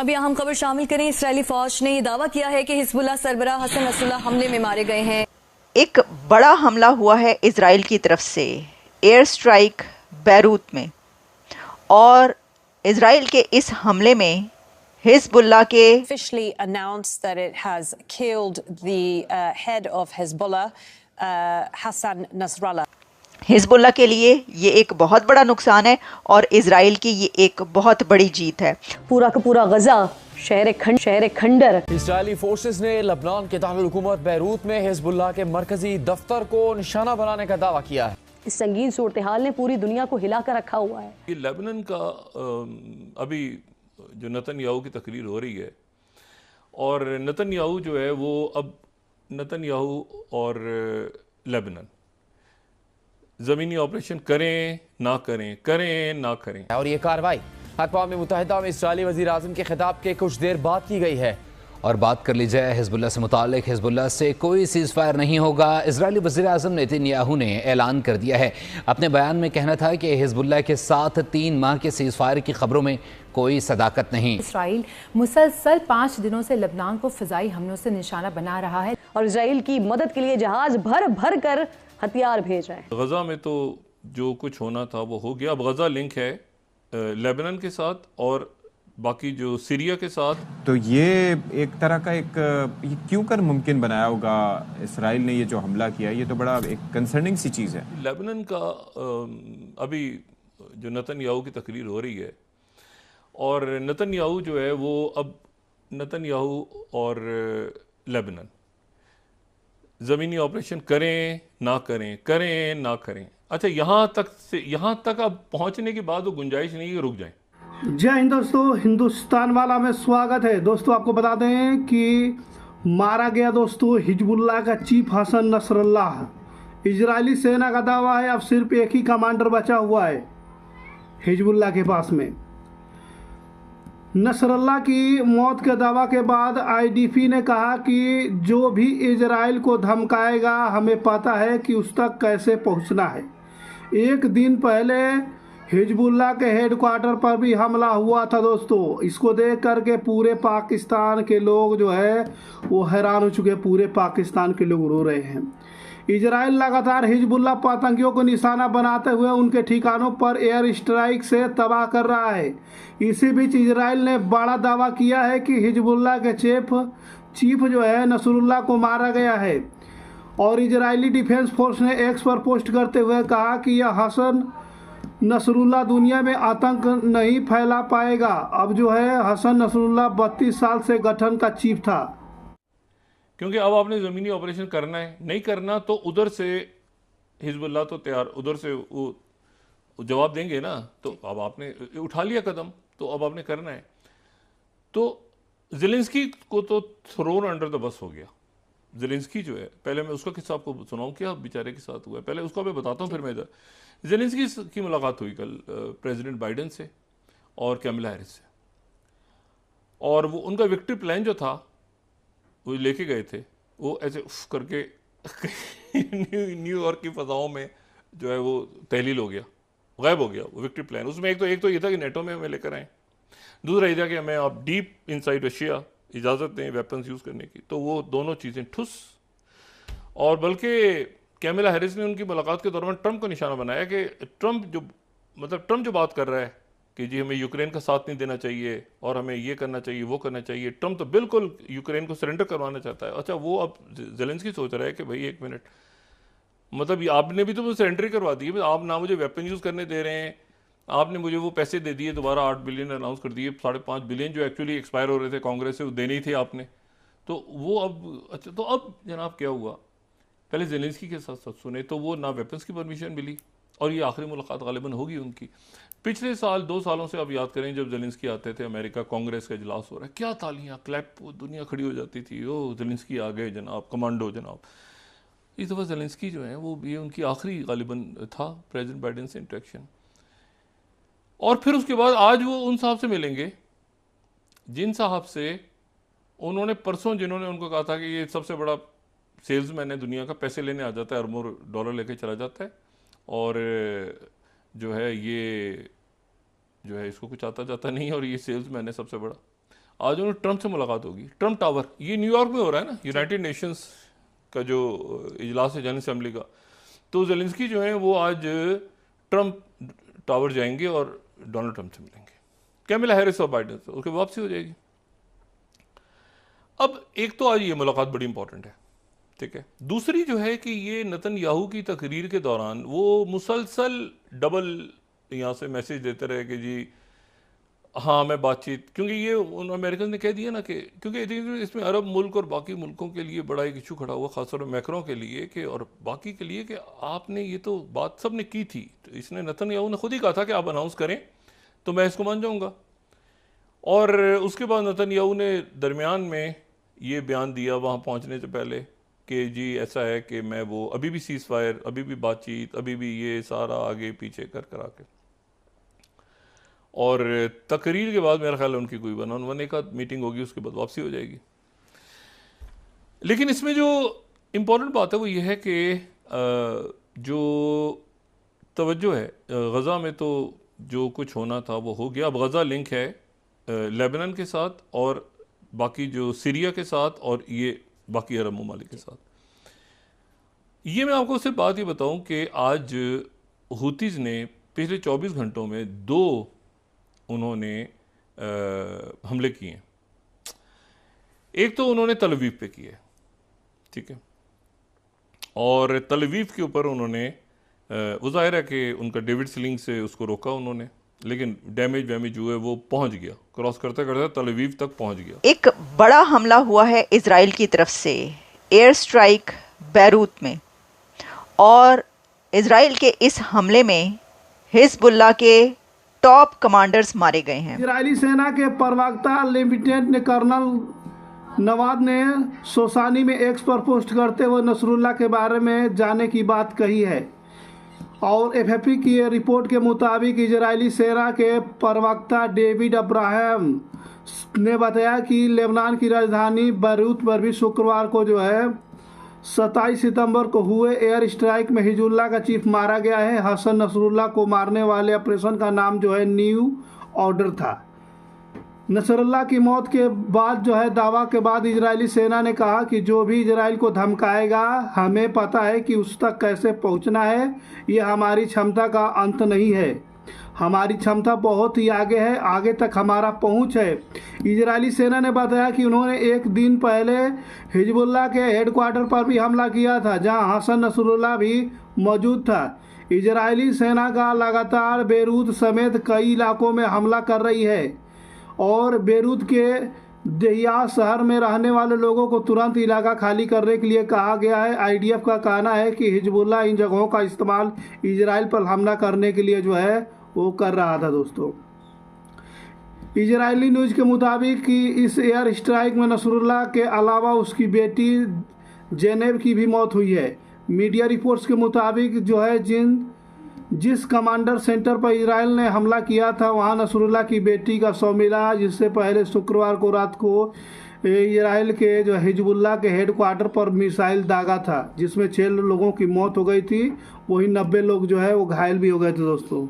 अभी अहम खबर शामिल करें। इस्राएली फौज ने दावा किया है कि हिजबुल्लाह सरबराह हसन नसरुल्लाह हमले में मारे गए हैं। एक बड़ा हमला हुआ है इजराइल की तरफ से, एयर स्ट्राइक बैरूत में, और इजराइल के इस हमले में हिजबुल्लाह के officially announced that it has killed the head of Hezbollah, Hassan Nasrallah. Hezbollah के लिए ये एक बहुत बड़ा नुकसान है और इजराइल की ये एक बहुत बड़ी जीत है। पूरा का पूरा गजा शहर खंडर। इजरायली फोर्सेस ने लबनान के दारुल हुकूमत बैरूत में हिजबुल्लाह के मरकजी दफ्तर को निशाना बनाने का दावा किया है। इस संगीन सूरत हाल ने पूरी दुनिया को हिला कर रखा हुआ है। ये लेबनान का अभी जो नेतन्याहू की तकरीर हो रही है, और नेतन्याहू जो है वो अब नेतन्याहू और लेबनान ज़मीनी ऑपरेशन करें ना करें। और ये कार्रवाई अक़वाम मुत्तहिदा में इस्राएली वज़ीर आज़म के खिताब के कुछ देर बाद की गई है। और बात कर ली जाए हिजबुल्लाह से मुतालिक, हिजबुल्लाह से कोई सीज़ फायर नहीं होगा। इजरायली वज़ीर आज़म नेतन्याहू ने ऐलान कर दिया है। अपने बयान में कहना था कि हिजबुल्लाह के साथ 3 माह के सीज़ फायर की खबरों में कोई सदाकत नहीं। इसराइल मुसलसल 5 दिनों से लबनान को फ़िज़ाई हमलों से निशाना बना रहा है और इजराइल की मदद के लिए जहाज भर भर कर हथियार भेज रहे हैं। गज़ा में तो जो कुछ होना था वो हो गया। अब गज़ा लिंक है लेबनान के साथ और बाकी जो सीरिया के साथ। तो ये एक तरह का ये क्यों कर मुमकिन बनाया होगा इसराइल ने ये जो हमला किया, ये तो बड़ा एक कंसर्निंग सी चीज़ है। लेबनान का अभी जो नेतन्याहू की तकरीर हो रही है, और नेतन्याहू जो है वो अब नेतन्याहू और लेबनान ज़मीनी ऑपरेशन करें ना करें। अच्छा, यहाँ तक अब पहुँचने के बाद वो गुंजाइश नहीं है, रुक जाएं। जय हिंद दोस्तों, हिंदुस्तान वाला में स्वागत है। दोस्तों आपको बता दें कि मारा गया दोस्तों हिजबुल्लाह का चीफ हसन नसरुल्लाह। इजरायली सेना का दावा है अब सिर्फ एक ही कमांडर बचा हुआ है हिजबुल्लाह के पास में। नसरुल्लाह की मौत के दावा के बाद आईडीपी ने कहा कि जो भी इजराइल को धमकाएगा हमें पता है कि उस तक कैसे पहुंचना है। एक दिन पहले हिजबुल्लाह के हेडक्वार्टर पर भी हमला हुआ था दोस्तों। इसको देख करके पूरे पाकिस्तान के लोग जो है वो हैरान हो चुके, पूरे पाकिस्तान के लोग रो रहे हैं। इजराइल लगातार हिजबुल्लाह को आतंकियों को निशाना बनाते हुए उनके ठिकानों पर एयर स्ट्राइक से तबाह कर रहा है। इसी बीच इजराइल ने बड़ा दावा किया है कि हिजबुल्लाह के चीफ जो है नसरुल्लाह को मारा गया है। और इजरायली डिफेंस फोर्स ने एक्स पर पोस्ट करते हुए कहा कि यह हसन नसरुल्लाह दुनिया में आतंक नहीं फैला पाएगा। अब जो है हसन नसरुल्लाह 32 साल से गठन का चीफ था। क्योंकि अब आपने ज़मीनी ऑपरेशन करना है, नहीं करना तो उधर से हिजबुल्लाह तो तैयार, उधर से वो जवाब देंगे ना। तो अब आपने उठा लिया कदम, तो अब आपने करना है। तो ज़ेलेंस्की को तो थ्रोन अंडर द बस हो गया। ज़ेलेंस्की जो है, पहले मैं उसका किस्सा आपको सुनाऊं क्या बेचारे के साथ हुआ है, पहले उसको मैं बताता हूँ फिर मैं इधर। ज़ेलेंस्की की मुलाकात हुई कल प्रेसिडेंट बाइडेन से और कैमला हैरिस से, और वो उनका विक्ट्री प्लान जो था वो लेके गए थे। वो ऐसे उफ करके न्यूयॉर्क की फ़ज़ाओं में जो है वो तहलील हो गया, गायब हो गया वो विक्ट्री प्लान। उसमें एक तो ये था कि नेटो में हमें लेकर आएँ, दूसरा ये था कि हमें आप डीप इनसाइड रशिया इजाज़त दें वेपन्स यूज़ करने की। तो वो दोनों चीज़ें ठुस। और बल्कि कैमला हैरिस ने उनकी मुलाकात के दौरान ट्रंप को निशाना बनाया कि ट्रंप जो बात कर रहा है कि जी हमें यूक्रेन का साथ नहीं देना चाहिए और हमें ये करना चाहिए वो करना चाहिए, ट्रंप तो बिल्कुल यूक्रेन को सरेंडर करवाना चाहता है। अच्छा, वो अब ज़ेलेंस्की सोच रहा है कि भाई एक मिनट, मतलब आपने भी तो मुझे सरेंडर करवा दी, आप ना मुझे वेपन यूज़ करने दे रहे हैं, आपने मुझे वो पैसे दे दिए, दोबारा 8 बिलियन अनाउंस कर दिए, 5.5 बिलियन जो एक्चुअली एक्सपायर हो रहे थे कांग्रेस से, वो देने ही थे आपने। तो वो अब अच्छा, तो अब जनाब क्या हुआ, पहले ज़ेलेंस्की के साथ सुने तो वो ना वेपन्स की परमिशन मिली, और ये आखिरी मुलाकात गालिबन होगी उनकी। पिछले साल 2 सालों से आप याद करें, जब ज़ेलेंस्की आते थे अमेरिका, कांग्रेस का इजलास हो रहा है, क्या तालियां क्लैप, दुनिया खड़ी हो जाती थी, ओ ज़ेलेंस्की आ गए जनाब, कमांडो जनाब। इस दफ़ा ज़ेलेंस्की जो है वो ये उनकी आखिरी गालिबन था प्रेसिडेंट बाइडेन से इंटरेक्शन। और फिर उसके बाद आज वो उन साहब से मिलेंगे जिन साहब से उन्होंने परसों, जिन्होंने उनको कहा था कि ये सबसे बड़ा सेल्समैन है दुनिया का, पैसे लेने आ जाता है, अरबों डॉलर लेके चला जाता है, और जो है ये जो है इसको कुछ आता जाता नहीं है, और ये सेल्समैन है सबसे बड़ा। आज उन्हें ट्रंप से मुलाकात होगी। ट्रंप टावर, ये न्यूयॉर्क में हो रहा है ना, यूनाइटेड नेशंस का जो इजलास है जनरल असेंबली का। तो ज़ेलेंस्की जो है वो आज ट्रंप टावर जाएंगे और डोनाल्ड ट्रंप से मिलेंगे, कैमिला हैरिस और बाइडेन से, उसके वापसी हो जाएगी। अब एक तो आज ये मुलाकात बड़ी इंपॉर्टेंट है, ठीक है। दूसरी जो है कि ये नेतन्याहू की तकरीर के दौरान वो मुसलसल डबल यहाँ से मैसेज देते रहे कि जी हाँ मैं बातचीत, क्योंकि ये उन अमेरिकन ने कह दिया ना कि क्योंकि इसमें अरब मुल्क और बाकी मुल्कों के लिए बड़ा एक इशू खड़ा हुआ, खासतौर पर मैक्रों के लिए कि और बाकी के लिए कि आपने ये तो बात सब ने की थी, तो इसने नेतन्याहू ने खुद ही कहा था कि आप अनाउंस करें तो मैं इसको मान जाऊँगा। और उसके बाद नेतन्याहू ने दरमियान में ये बयान दिया वहाँ पहुँचने से पहले कि जी ऐसा है कि मैं वो अभी भी सीज़ फायर, अभी भी बातचीत, अभी भी ये सारा आगे पीछे कर करा के। और तकरीर के बाद मेरा ख्याल है उनकी कोई 1-on-1 एक आध मीटिंग होगी, उसके बाद वापसी हो जाएगी। लेकिन इसमें जो इम्पोर्टेंट बात है वो ये है कि जो तवज्जो है गज़ा में, तो जो कुछ होना था वो हो गया। अब गज़ा लिंक है लेबनान के साथ और बाकी जो सीरिया के साथ और ये बाकी अरब ममालिक के साथ। ये मैं आपको सिर्फ बात ये बताऊं कि आज हुतीज़ ने पिछले 24 घंटों में 2 उन्होंने हमले किए हैं। एक तो उन्होंने तल अवीव पे किए, ठीक है, और तल अवीव के ऊपर उन्होंने वो ज़ाहिर है कि उनका डेविड स्लिंग से उसको रोका उन्होंने, लेकिन डैमेज जो है वो पहुंच गया, क्रॉस करते करते तल अवीव तक पहुंच गया। एक बड़ा हमला हुआ है इजराइल की तरफ से, एयर स्ट्राइक बैरूत में, और इजराइल के इस हमले में हिजबुल्लाह के टॉप कमांडर्स मारे गए हैं। इजरायली सेना के प्रवक्ता लेफ्टिनेंट कर्नल नवाद ने सोसानी में एक्स पर पोस्ट करते हुए नसरुल्लाह के बारे में जाने की बात कही है। और एफएफपी की रिपोर्ट के मुताबिक इजरायली सेना के प्रवक्ता डेविड अब्राहम ने बताया कि लेबनान की राजधानी बैरूत पर भी शुक्रवार को जो है 27 सितंबर को हुए एयर स्ट्राइक में हिजबुल्लाह का चीफ मारा गया है। हसन नसरुल्लाह को मारने वाले ऑपरेशन का नाम जो है न्यू ऑर्डर था। नसरुल्लाह की मौत के बाद जो है दावा के बाद इजरायली सेना ने कहा कि जो भी इजराइल को धमकाएगा, हमें पता है कि उस तक कैसे पहुंचना है। ये हमारी क्षमता का अंत नहीं है, हमारी क्षमता बहुत ही आगे है, आगे तक हमारा पहुंच है। इजरायली सेना ने बताया कि उन्होंने एक दिन पहले हिजबुल्लाह के हेडक्वार्टर पर भी हमला किया था, जहां हसन नसरुल्लाह भी मौजूद था। इजरायली सेना का लगातार बेरूत समेत कई इलाकों में हमला कर रही है और बेरूत के दहिया शहर में रहने वाले लोगों को तुरंत इलाका खाली करने के लिए कहा गया है। आईडीएफ का कहना है कि हिजबुल्लाह इन जगहों का इस्तेमाल इजराइल पर हमला करने के लिए जो है वो कर रहा था। दोस्तों, इजरायली न्यूज़ के मुताबिक कि इस एयर स्ट्राइक में नसरुल्लाह के अलावा उसकी बेटी ज़ैनब की भी मौत हुई है। मीडिया रिपोर्ट्स के मुताबिक जो है जिस कमांडर सेंटर पर इजराइल ने हमला किया था, वहां नसरुल्लाह की बेटी का शव मिला, जिससे पहले शुक्रवार को रात को इजराइल के जो हिजबुल्लाह के हेडक्वार्टर पर मिसाइल दागा था, जिसमें 6 लोगों की मौत हो गई थी, वहीं 90 लोग जो है वो घायल भी हो गए थे। दोस्तों,